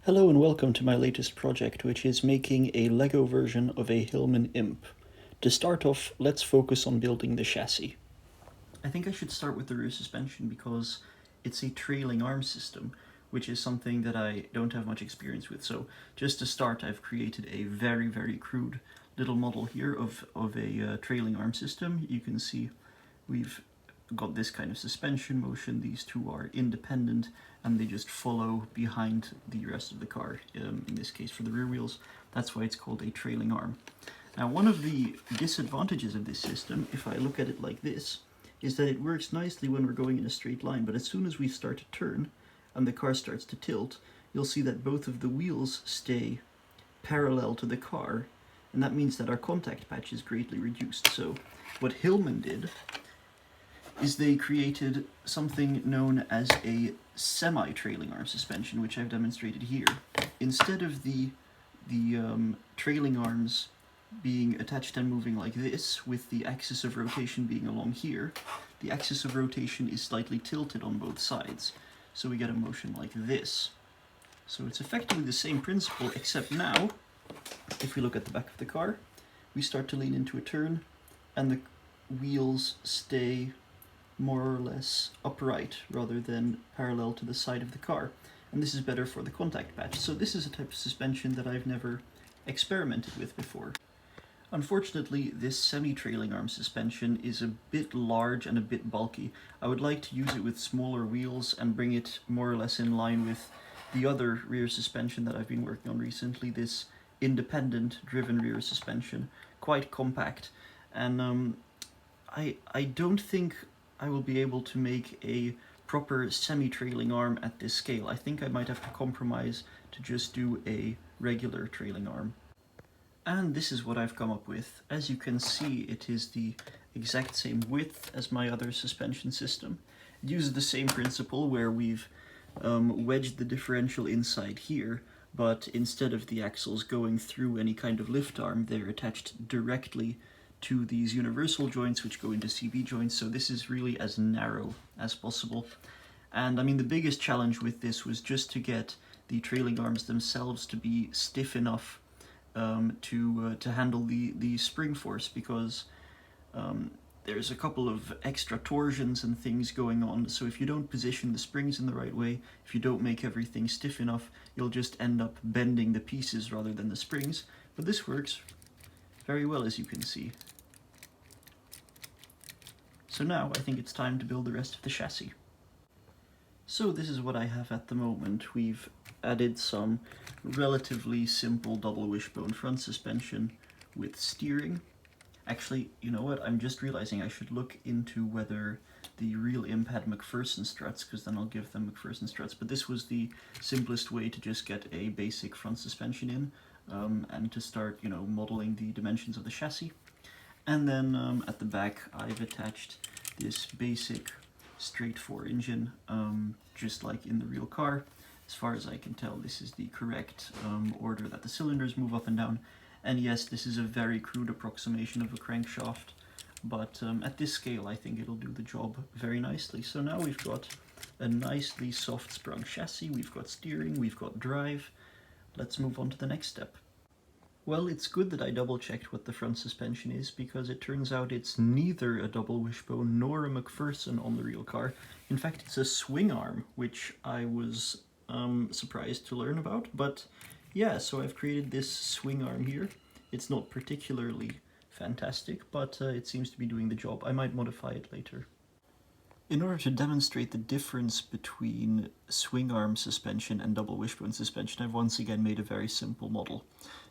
Hello and welcome to my latest project, which is making a Lego version of a Hillman Imp. To start off, let's focus on building the chassis. I think I should start with the rear suspension because it's a trailing arm system, which is something that I don't have much experience with. So just to start, I've created a very crude little model here of a trailing arm system. You can see we've got this kind of suspension motion. These two are independent and they just follow behind the rest of the car, in this case for the rear wheels. That's why it's called a trailing arm. Now, one of the disadvantages of this system, if I look at it like this, is that it works nicely when we're going in a straight line, but as soon as we start to turn and the car starts to tilt, you'll see that both of the wheels stay parallel to the car, and that means that our contact patch is greatly reduced. So what Hillman did is they created something known as a semi-trailing arm suspension, which I've demonstrated here. Instead of the trailing arms being attached and moving like this, with the axis of rotation being along here, the axis of rotation is slightly tilted on both sides. So we get a motion like this. So it's effectively the same principle, except now, if we look at the back of the car, we start to lean into a turn, and the wheels stay more or less upright rather than parallel to the side of the car. And this is better for the contact patch. So this is a type of suspension that I've never experimented with before. Unfortunately, this semi-trailing arm suspension is a bit large and a bit bulky. I would like to use it with smaller wheels and bring it more or less in line with the other rear suspension that I've been working on recently, this independent driven rear suspension, quite compact. And I don't think I will be able to make a proper semi-trailing arm at this scale. I think I might have to compromise to just do a regular trailing arm. And this is what I've come up with. As you can see, it is the exact same width as my other suspension system. It uses the same principle where we've wedged the differential inside here, but instead of the axles going through any kind of lift arm, they're attached directly to these universal joints which go into CV joints, so this is really as narrow as possible. And I mean, the biggest challenge with this was just to get the trailing arms themselves to be stiff enough to handle the spring force, because there's a couple of extra torsions and things going on. So if you don't position the springs in the right way, if you don't make everything stiff enough, you'll just end up bending the pieces rather than the springs. But this works very well, as you can see. So now I think it's time to build the rest of the chassis. So this is what I have at the moment. We've added some relatively simple double wishbone front suspension with steering. Actually, you know what, I'm just realizing I should look into whether the real Imp had McPherson struts, because then I'll give them McPherson struts. But this was the simplest way to just get a basic front suspension in, and to start, modeling the dimensions of the chassis. And then at the back I've attached this basic straight 4 engine, just like in the real car. As far as I can tell, this is the correct order that the cylinders move up and down. And yes, this is a very crude approximation of a crankshaft, but at this scale I think it'll do the job very nicely. So now we've got a nicely soft sprung chassis, we've got steering, we've got drive. Let's move on to the next step. Well, it's good that I double-checked what the front suspension is, because it turns out it's neither a double wishbone nor a McPherson on the real car. In fact, it's a swing arm, which I was surprised to learn about. But yeah, so I've created this swing arm here. It's not particularly fantastic, but it seems to be doing the job. I might modify it later. In order to demonstrate the difference between swing arm suspension and double wishbone suspension, I've once again made a very simple model.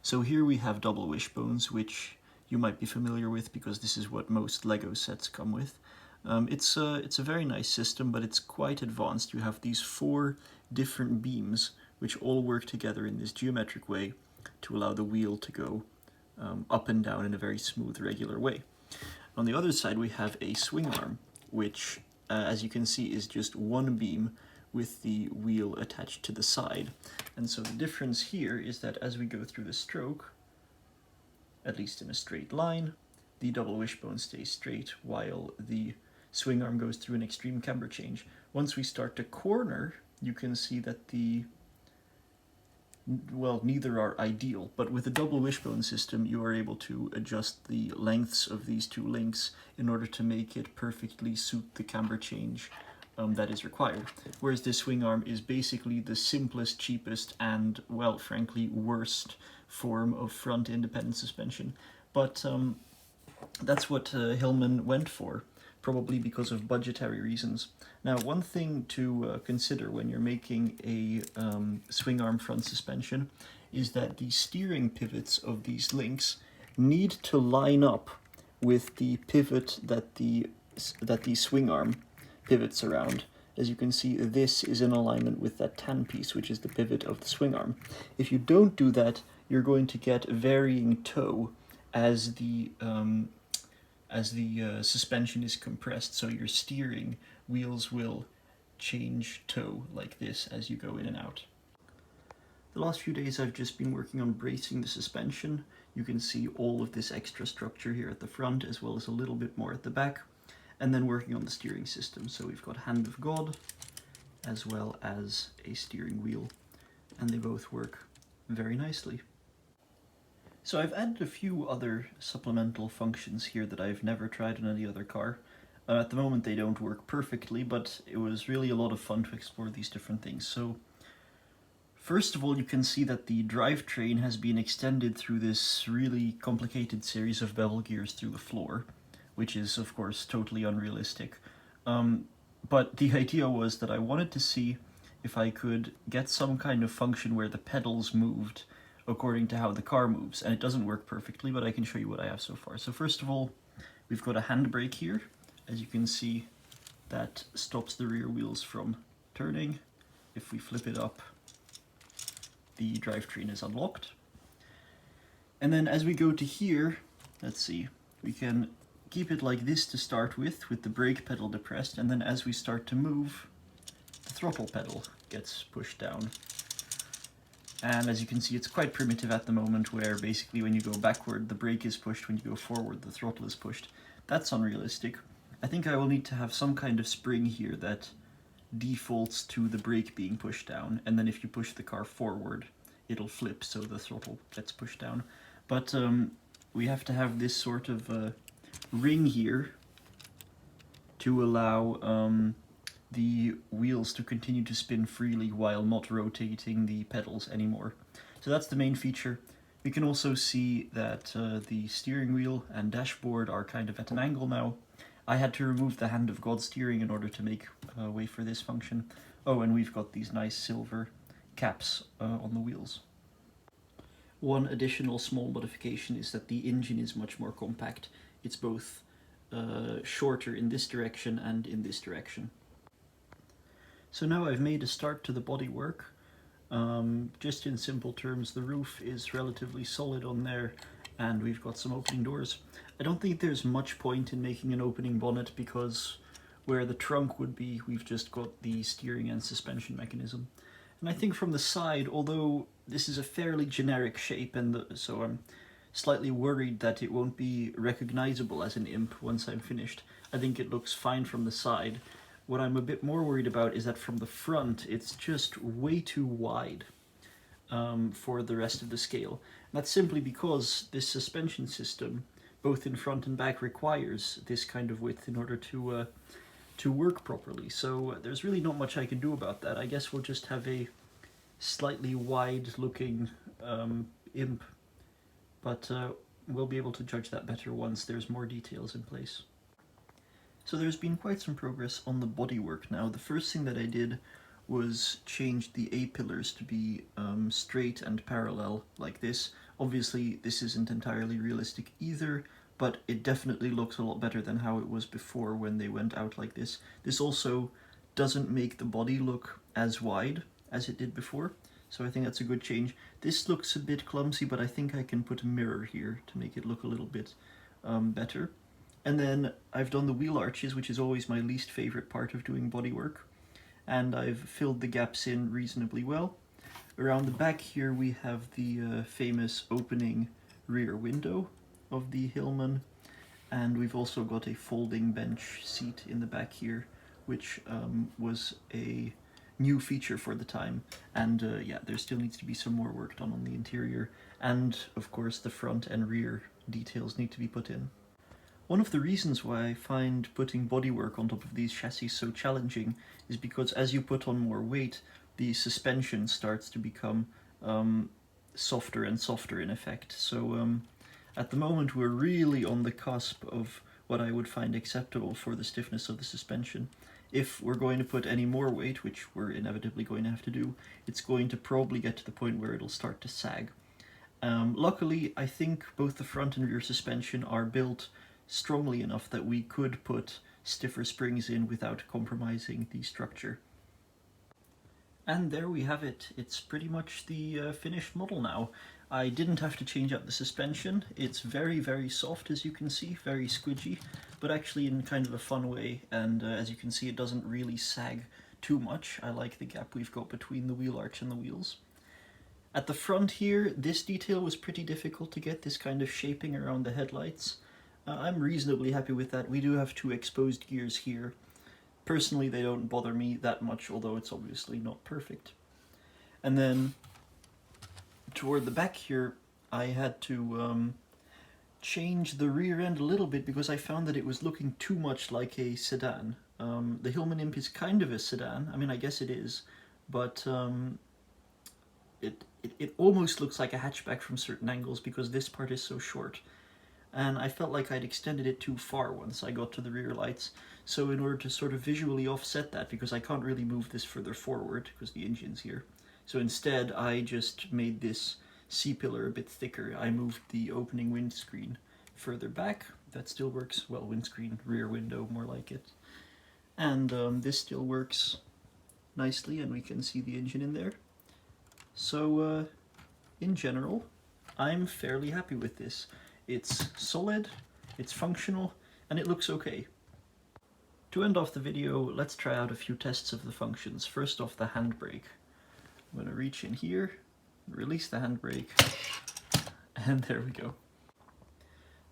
So here we have double wishbones, which you might be familiar with because this is what most Lego sets come with. It's a very nice system, but it's quite advanced. You have these 4 different beams which all work together in this geometric way to allow the wheel to go up and down in a very smooth, regular way. On the other side we have a swing arm, which as you can see is just one beam with the wheel attached to the side. And so the difference here is that as we go through the stroke, at least in a straight line, the double wishbone stays straight while the swing arm goes through an extreme camber change. Once we start to corner, you can see that the well, neither are ideal, but with a double wishbone system you are able to adjust the lengths of these two links in order to make it perfectly suit the camber change that is required. Whereas this swing arm is basically the simplest, cheapest, and, well, frankly, worst form of front independent suspension. But that's what Hillman went for, probably because of budgetary reasons. Now, one thing to consider when you're making a swing arm front suspension is that the steering pivots of these links need to line up with the pivot that the swing arm pivots around. As you can see, this is in alignment with that tan piece, which is the pivot of the swing arm. If you don't do that, you're going to get varying toe as the suspension is compressed, so your steering wheels will change toe like this as you go in and out. The last few days I've just been working on bracing the suspension. You can see all of this extra structure here at the front, as well as a little bit more at the back, and then working on the steering system. So we've got Hand of God, as well as a steering wheel, and they both work very nicely. So I've added a few other supplemental functions here that I've never tried on any other car. At the moment they don't work perfectly, but it was really a lot of fun to explore these different things. So first of all, you can see that the drivetrain has been extended through this really complicated series of bevel gears through the floor, which is of course totally unrealistic. But the idea was that I wanted to see if I could get some kind of function where the pedals moved according to how the car moves, and it doesn't work perfectly, but I can show you what I have so far. So first of all, we've got a handbrake here. As you can see, that stops the rear wheels from turning. If we flip it up, the drivetrain is unlocked. And then as we go to here, let's see, we can keep it like this to start with the brake pedal depressed, and then as we start to move, the throttle pedal gets pushed down. And as you can see, it's quite primitive at the moment, where basically when you go backward, the brake is pushed, when you go forward, the throttle is pushed. That's unrealistic. I think I will need to have some kind of spring here that defaults to the brake being pushed down, and then if you push the car forward, it'll flip, so the throttle gets pushed down. But we have to have this sort of ring here to allow the wheels to continue to spin freely while not rotating the pedals anymore. So that's the main feature. We can also see that the steering wheel and dashboard are kind of at an angle now. I had to remove the Hand of God steering in order to make way for this function. Oh, and we've got these nice silver caps on the wheels. One additional small modification is that the engine is much more compact. It's both shorter in this direction and in this direction. So now I've made a start to the bodywork. Just in simple terms, the roof is relatively solid on there, and we've got some opening doors. I don't think there's much point in making an opening bonnet, because where the trunk would be, we've just got the steering and suspension mechanism. And I think from the side, although this is a fairly generic shape, and so I'm slightly worried that it won't be recognizable as an imp once I'm finished, I think it looks fine from the side. What I'm a bit more worried about is that from the front, it's just way too wide for the rest of the scale. And that's simply because this suspension system, both in front and back, requires this kind of width in order to work properly. So there's really not much I can do about that. I guess we'll just have a slightly wide-looking imp, but we'll be able to judge that better once there's more details in place. So there's been quite some progress on the bodywork now. The first thing that I did was change the A-pillars to be straight and parallel like this. Obviously this isn't entirely realistic either, but it definitely looks a lot better than how it was before when they went out like this. This also doesn't make the body look as wide as it did before, so I think that's a good change. This looks a bit clumsy, but I think I can put a mirror here to make it look a little bit better. And then I've done the wheel arches, which is always my least favorite part of doing bodywork, and I've filled the gaps in reasonably well. Around the back here we have the famous opening rear window of the Hillman, and we've also got a folding bench seat in the back here, which was a new feature for the time, and yeah, there still needs to be some more work done on the interior, and of course the front and rear details need to be put in. One of the reasons why I find putting bodywork on top of these chassis so challenging is because as you put on more weight, the suspension starts to become softer and softer in effect. So at the moment we're really on the cusp of what I would find acceptable for the stiffness of the suspension. If we're going to put any more weight, which we're inevitably going to have to do, it's going to probably get to the point where it'll start to sag. Luckily, I think both the front and rear suspension are built strongly enough that we could put stiffer springs in without compromising the structure. And there we have it. It's pretty much the finished model now. I didn't have to change out the suspension. It's very, very soft, as you can see, very squidgy, but actually in kind of a fun way, and as you can see, it doesn't really sag too much. I like the gap we've got between the wheel arch and the wheels. At the front here, this detail was pretty difficult to get, this kind of shaping around the headlights. I'm reasonably happy with that. We do have two exposed gears here. Personally, they don't bother me that much, although it's obviously not perfect. And then toward the back here, I had to change the rear end a little bit because I found that it was looking too much like a sedan. The Hillman Imp is kind of a sedan. I mean, I guess it is, but it almost looks like a hatchback from certain angles because this part is so short. And I felt like I'd extended it too far once I got to the rear lights. So in order to sort of visually offset that, because I can't really move this further forward because the engine's here, so instead I just made this C-pillar a bit thicker. I moved the opening windscreen further back. That still works. Well, windscreen, rear window, more like it. And this still works nicely, and we can see the engine in there. So in general, I'm fairly happy with this. It's solid, it's functional, and it looks okay. To end off the video, let's try out a few tests of the functions. First off, the handbrake. I'm going to reach in here, release the handbrake, and there we go.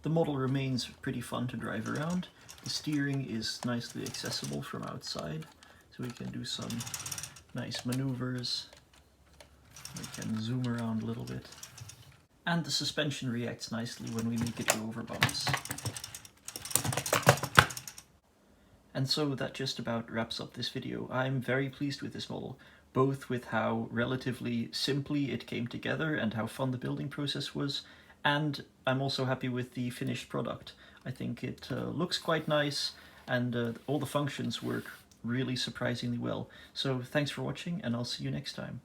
The model remains pretty fun to drive around. The steering is nicely accessible from outside, so we can do some nice maneuvers. We can zoom around a little bit. And the suspension reacts nicely when we make it go over bumps. And so that just about wraps up this video. I'm very pleased with this model, both with how relatively simply it came together and how fun the building process was, and I'm also happy with the finished product. I think it looks quite nice, and all the functions work really surprisingly well. So thanks for watching, and I'll see you next time.